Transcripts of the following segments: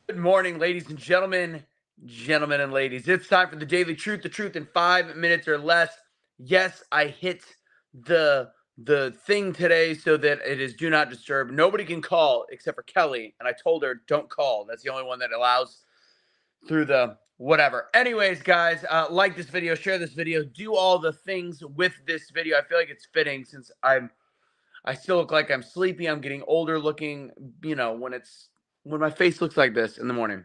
Good morning, ladies and gentlemen, gentlemen and ladies. It's time for the Daily Truth, the truth in 5 minutes or less. Yes, I hit the thing today so that it is do not disturb. Nobody can call except for Kelly, and I told her don't call. That's the only one that allows through the whatever. Anyways, guys, like this video, share this video, do all the things with this video. I feel like it's fitting since I still look like I'm sleepy. I'm getting older looking, when my face looks like this in the morning,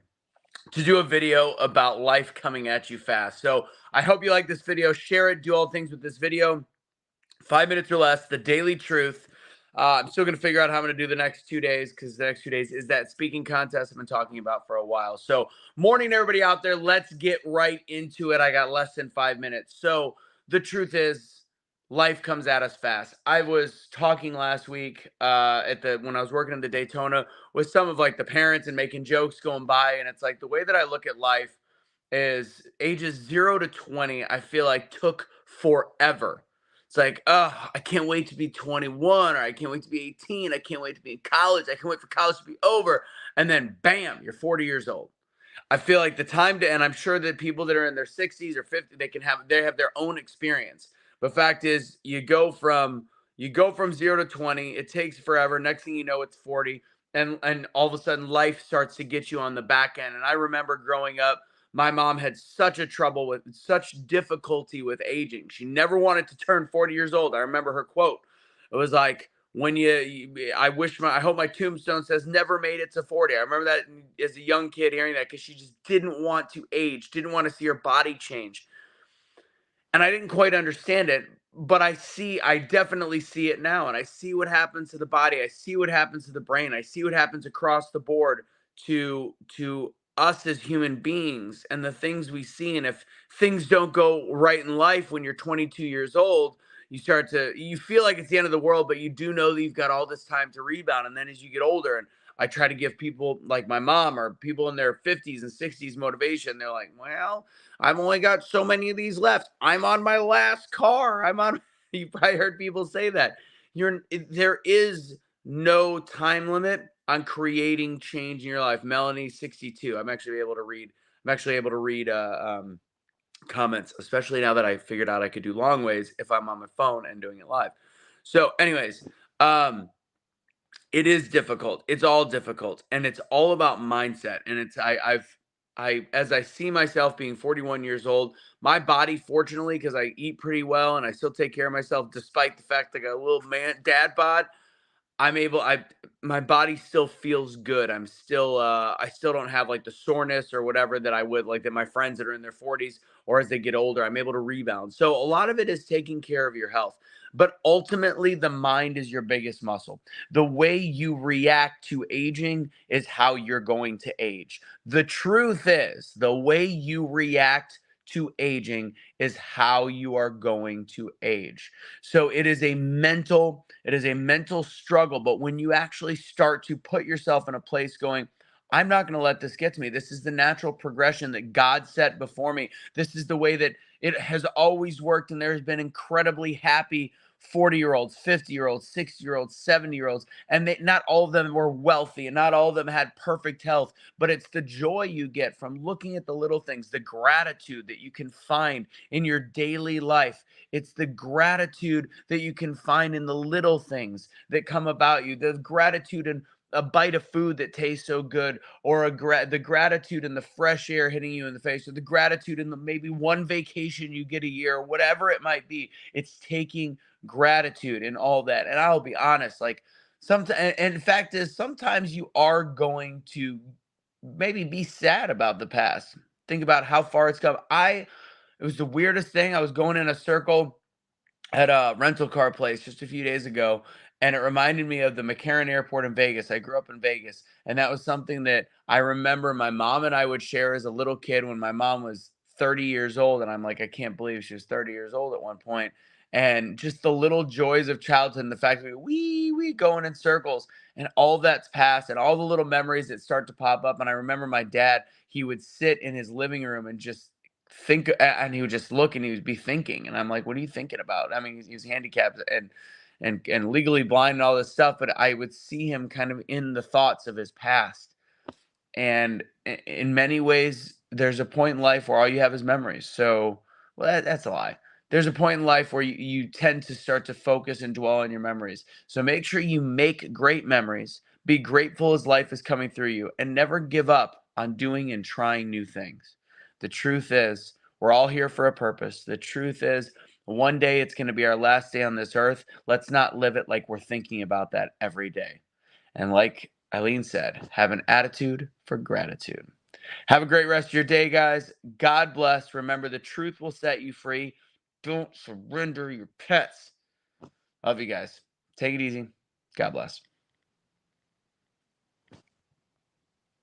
to do a video about life coming at you fast. So I hope you like this video. Share it. Do all things with this video. 5 minutes or less. The Daily Truth. I'm still going to figure out how I'm going to do the next 2 days because the next 2 days is that speaking contest I've been talking about for a while. So, morning to everybody out there. Let's get right into it. I got less than 5 minutes. So, the truth is, life comes at us fast. I was talking last week when I was working in the Daytona with some of like the parents and making jokes going by, and it's like the way that I look at life is ages 0 to 20. I feel like took forever. It's like, oh, I can't wait to be 21, or I can't wait to be 18. I can't wait to be in college. I can't wait for college to be over. And then bam, you're 40 years old. I feel like the time to, and I'm sure that people that are in their 60s or 50, they have their own experience. But fact is, you go from 0 to 20. It takes forever. Next thing you know, it's 40, and all of a sudden, life starts to get you on the back end. And I remember growing up, my mom had such difficulty with aging. She never wanted to turn 40 years old. I remember her quote. It was like, I hope my tombstone says never made it to 40. I remember that as a young kid hearing that because she just didn't want to age, didn't want to see her body change. And I didn't quite understand it, but I definitely see it now. And I see what happens to the body. I see what happens to the brain. I see what happens across the board to us as human beings and the things we see. And if things don't go right in life when you're 22 years old, you feel like it's the end of the world, but you do know that you've got all this time to rebound. And then as you get older, and I try to give people like my mom or people in their 50s and 60s motivation, they're like, well, I've only got so many of these left. I'm on my last car. I'm on. You probably heard people say that. There is no time limit on creating change in your life. Melanie, 62. I'm actually able to read comments, especially now that I figured out I could do long ways if I'm on my phone and doing it live. So, anyways, um, it is difficult. It's all difficult, and it's all about mindset. And it's I as I see myself being 41 years old, my body, fortunately, because I eat pretty well and I still take care of myself, despite the fact that I got a little man dad bod. I'm able I My body still feels good. I still don't have like the soreness or whatever that I would like that my friends that are in their 40s or as they get older, I'm able to rebound. So a lot of it is taking care of your health. But ultimately the mind is your biggest muscle. The way you react to aging is how you're going to age. The truth is, the way you react to aging is how you are going to age. So it is a mental struggle, but when you actually start to put yourself in a place going, I'm not going to let this get to me. This is the natural progression that God set before me. This is the way that it has always worked, and there's been incredibly happy 40-year-olds, 50-year-olds, 60-year-olds, 70-year-olds, and not all of them were wealthy and not all of them had perfect health, but it's the joy you get from looking at the little things, the gratitude that you can find in your daily life. It's the gratitude that you can find in the little things that come about you. The gratitude in a bite of food that tastes so good, or the gratitude in the fresh air hitting you in the face, or the gratitude in the maybe one vacation you get a year, whatever it might be. It's taking gratitude in all that. And I'll be honest, like sometimes, and fact is, sometimes you are going to maybe be sad about the past. Think about how far it's come. It was the weirdest thing. I was going in a circle at a rental car place just a few days ago, and it reminded me of the McCarran Airport in Vegas. I grew up in Vegas, and that was something that I remember my mom and I would share as a little kid when my mom was 30 years old, and I'm like, I can't believe she was 30 years old at one point. And just the little joys of childhood and the fact that we going in circles and all that's past and all the little memories that start to pop up. And I remember my dad, he would sit in his living room and just think, and he would just look and he would be thinking, and I'm like, what are you thinking about? I mean, he's handicapped and legally blind and all this stuff, but I would see him kind of in the thoughts of his past. And in many ways, there's a point in life where all you have is memories. So, well, that's a lie. There's a point in life where you tend to start to focus and dwell on your memories. So make sure you make great memories. Be grateful as life is coming through you and never give up on doing and trying new things. The truth is, we're all here for a purpose. The truth is, one day it's going to be our last day on this earth. Let's not live it like we're thinking about that every day. And like Eileen said, have an attitude for gratitude. Have a great rest of your day, guys. God bless. Remember, the truth will set you free. Don't surrender your pets. Love you guys. Take it easy. God bless.